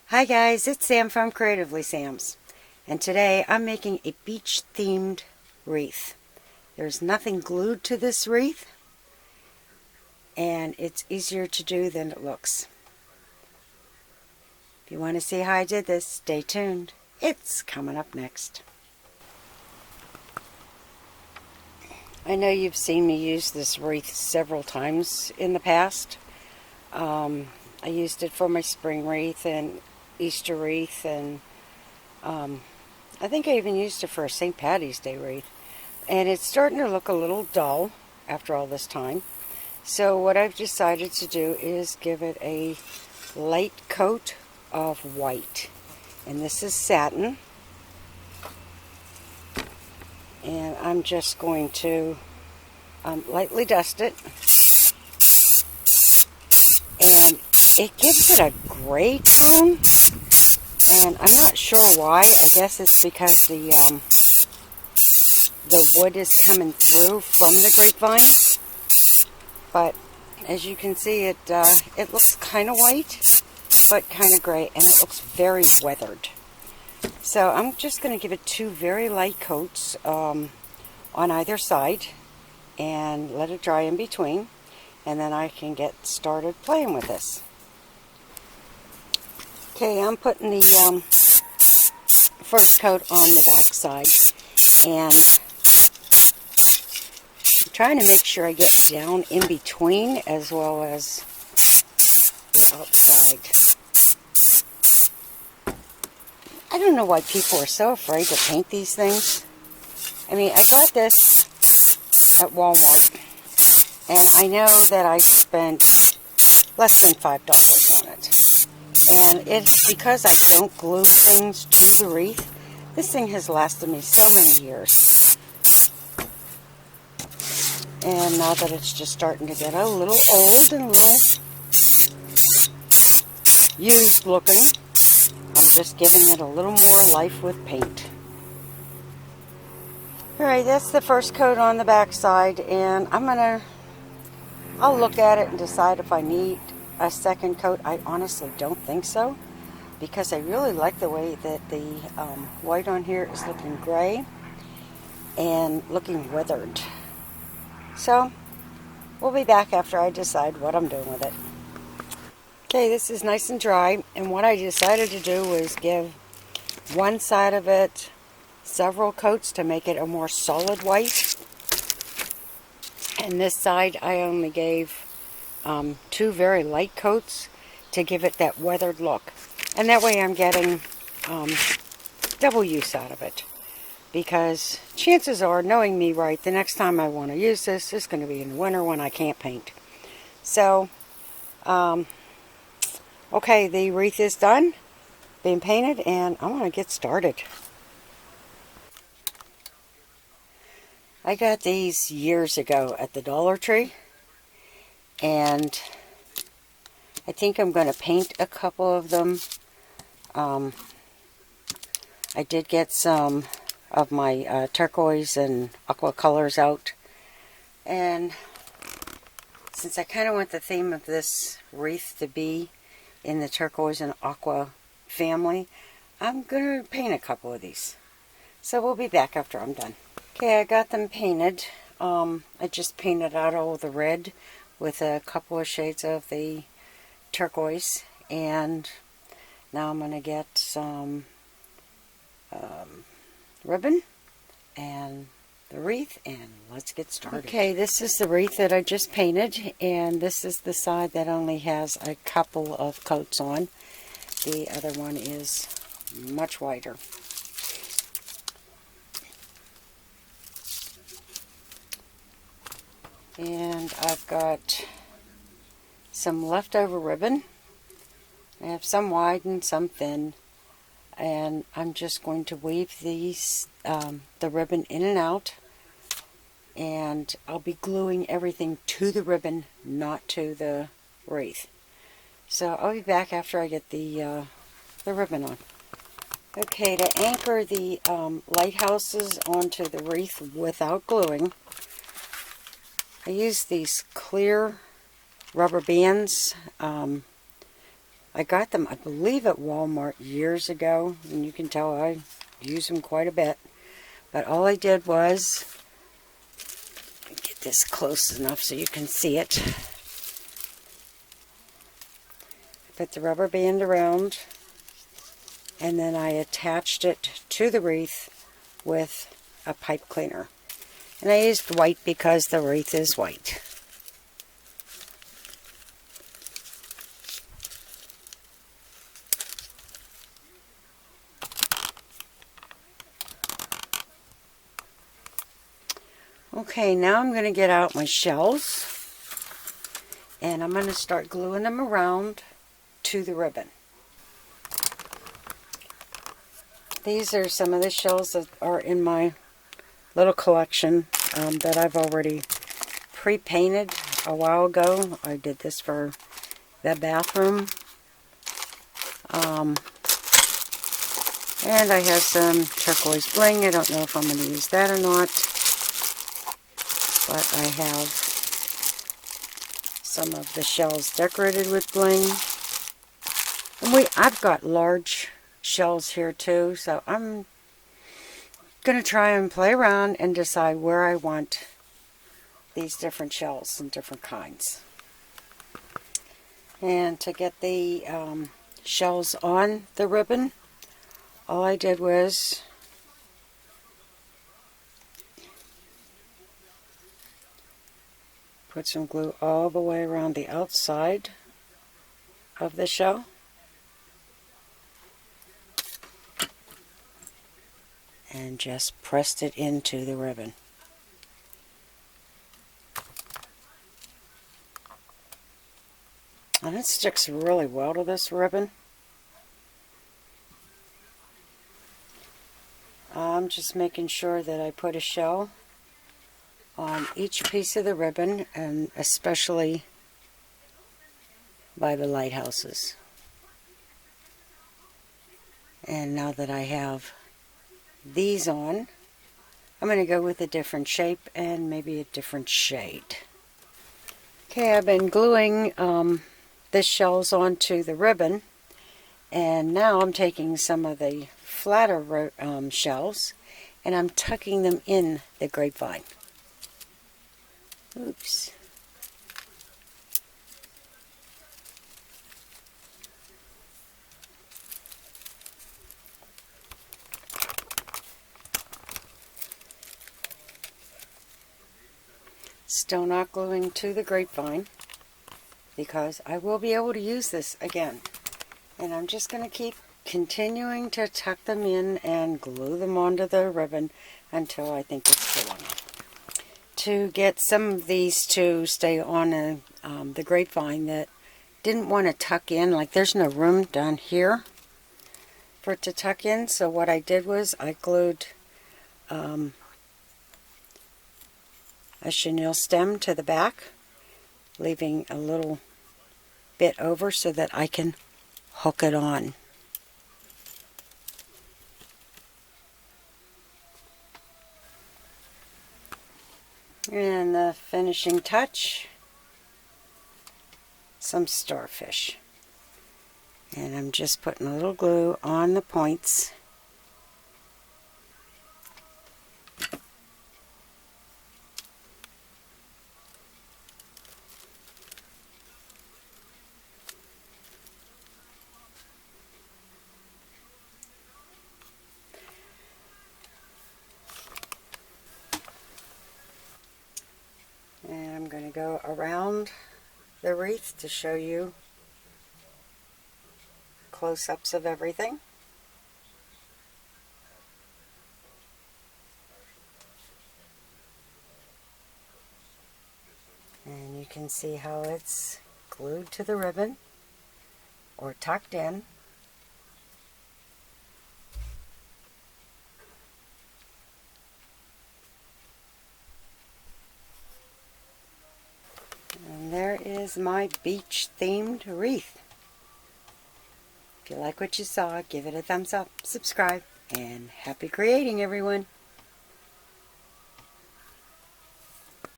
Hi guys, it's Sam from Creatively Sam's, and today I'm making a beach themed wreath. There's nothing glued to this wreath, and it's easier to do than it looks. If you want to see how I did this, stay tuned. It's coming up next. I know you've seen me use this wreath several times in the past. I used it for my spring wreath and Easter wreath, and I think I even used it for a St. Patty's Day wreath. And it's starting to look a little dull after all this time. So what I've decided to do is give it a light coat of white. And this is satin. And I'm just going to lightly dust it. And it gives it a gray tone. And I'm not sure why. I guess it's because the wood is coming through from the grapevine. But as you can see, it looks kind of white, but kind of gray, and it looks very weathered. So I'm just going to give it two very light coats on either side and let it dry in between, and then I can get started playing with this. Okay, I'm putting the first coat on the back side, and I'm trying to make sure I get down in between as well as the outside. I don't know why people are so afraid to paint these things. I mean, I got this at Walmart, and I know that I spent less than $5 on it. And it's because I don't glue things to the wreath. This thing has lasted me so many years. And now that it's just starting to get a little old and a little used looking, I'm just giving it a little more life with paint. Alright, that's the first coat on the back side, and I'll look at it and decide if I need a second coat. I honestly don't think so, because I really like the way that the white on here is looking gray and looking weathered. So we'll be back after I decide what I'm doing with it. Okay, this is nice and dry, and what I decided to do was give one side of it several coats to make it a more solid white, and this side I only gave two very light coats to give it that weathered look. And that way I'm getting double use out of it, because chances are, knowing me right, the next time I want to use this is going to be in the winter when I can't paint. So okay, the wreath is done being painted, and I want to get started. I got these years ago at the Dollar Tree, and I think I'm going to paint a couple of them. I did get some of my turquoise and aqua colors out, and since I kind of want the theme of this wreath to be in the turquoise and aqua family, I'm going to paint a couple of these. So we'll be back after I'm done. Okay, I got them painted. I just painted out all the red with a couple of shades of the turquoise, and now I'm going to get some ribbon and the wreath, and let's get started. Okay, this is the wreath that I just painted, and this is the side that only has a couple of coats on. The other one is much whiter. And I've got some leftover ribbon. I have some wide and some thin, and I'm just going to weave these the ribbon in and out, and I'll be gluing everything to the ribbon, not to the wreath. So I'll be back after I get the ribbon on. Okay, to anchor the lighthouses onto the wreath without gluing, I use these clear rubber bands I got them, I believe, at Walmart years ago, and you can tell I use them quite a bit. But all I did was get this close enough so you can see it. Put the rubber band around, and then I attached it to the wreath with a pipe cleaner. And I used white because the wreath is white. Okay, now I'm going to get out my shells, and I'm going to start gluing them around to the ribbon. These are some of the shells that are in my little collection that I've already pre-painted a while ago. I did this for the bathroom. And I have some turquoise bling. I don't know if I'm going to use that or not. But I have some of the shells decorated with bling. And I've got large shells here too, so I'm going to try and play around and decide where I want these different shells and different kinds. And to get the shells on the ribbon, all I did was put some glue all the way around the outside of the shell. And just pressed it into the ribbon. And it sticks really well to this ribbon. I'm just making sure that I put a shell on each piece of the ribbon, and especially by the lighthouses. And now that I have these on, I'm going to go with a different shape and maybe a different shade. Okay, I've been gluing the shells onto the ribbon, and now I'm taking some of the flatter shells and I'm tucking them in the grapevine. Oops. Still not gluing to the grapevine because I will be able to use this again. And I'm just going to keep continuing to tuck them in and glue them onto the ribbon until I think it's full enough. To get some of these to stay on the grapevine that didn't want to tuck in, like there's no room down here for it to tuck in, so what I did was I glued a chenille stem to the back, leaving a little bit over so that I can hook it on. And the finishing touch, some starfish. And I'm just putting a little glue on the points. And I'm going to go around the wreath to show you close-ups of everything. And you can see how it's glued to the ribbon or tucked in. And there is my beach-themed wreath. If you like what you saw, give it a thumbs up, subscribe, and happy creating, everyone.